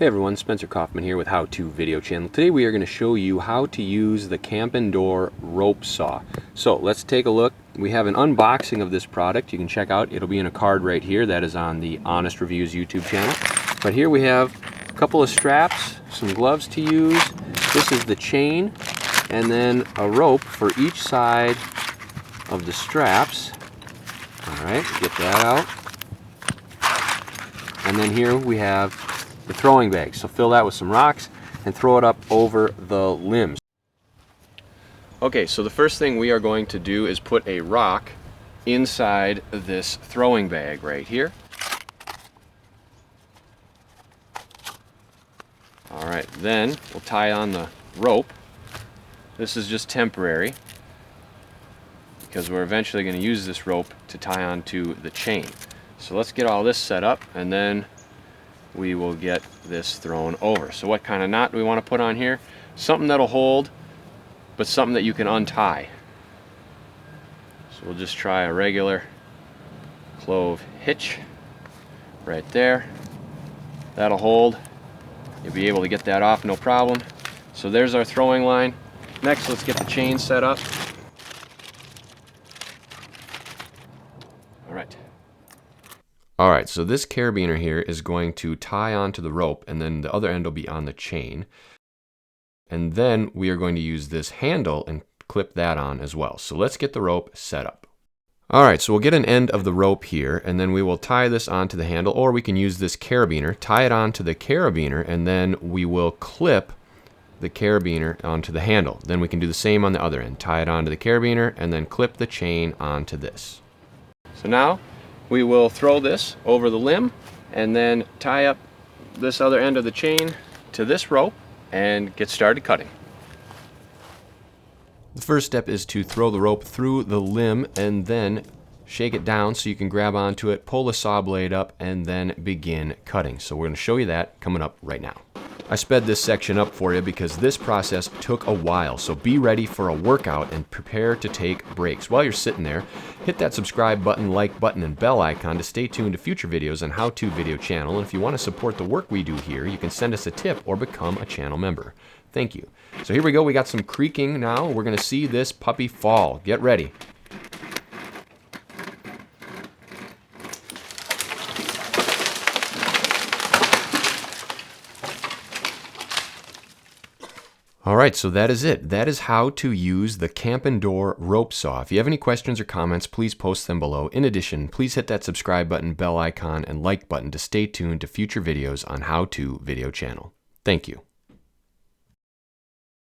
Hey everyone, Spencer Kaufman here with How To Video Channel. Today we are going to show you how to use the CampNDoor rope saw. So let's take a look. We have an unboxing of this product you can check out. It'll be in a card right here that is on the Honest Reviews YouTube channel. But here we have a couple of straps, some gloves to use. This is the chain, and then a rope for each side of the straps. Alright, get that out. And then here we have the throwing bag. So fill that with some rocks and throw it up over the limbs. Okay, so the first thing we are going to do is put a rock inside this throwing bag right here. Alright, then we'll tie on the rope. This is just temporary because we're eventually going to use this rope to tie onto the chain. So let's get all this set up and then we will get this thrown over. So what kind of knot do we want to put on here? Something that'll hold, but something that you can untie. So we'll just try a regular clove hitch right there. That'll hold. You'll be able to get that off no problem. So there's our throwing line. Next, let's get the chain set up. Alright, so this carabiner here is going to tie onto the rope, and then the other end will be on the chain. And then we are going to use this handle and clip that on as well. So let's get the rope set up. Alright, so we'll get an end of the rope here, and then we will tie this onto the handle, or we can use this carabiner, tie it onto the carabiner, and then we will clip the carabiner onto the handle. Then we can do the same on the other end. Tie it onto the carabiner, and then clip the chain onto this. So now, we will throw this over the limb and then tie up this other end of the chain to this rope and get started cutting. The first step is to throw the rope through the limb and then shake it down so you can grab onto it, pull the saw blade up, and then begin cutting. So we're going to show you that coming up right now. I sped this section up for you because this process took a while, so be ready for a workout and prepare to take breaks. While you're sitting there, hit that subscribe button, like button, and bell icon to stay tuned to future videos on How To Video Channel. And if you want to support the work we do here, you can send us a tip or become a channel member. Thank you. So here we go, we got some creaking now. We're going to see this puppy fall. Get ready. Alright, so that is it. That is how to use the CampNDoor rope saw. If you have any questions or comments, please post them below. In addition, please hit that subscribe button, bell icon, and like button to stay tuned to future videos on How To Video Channel. Thank you.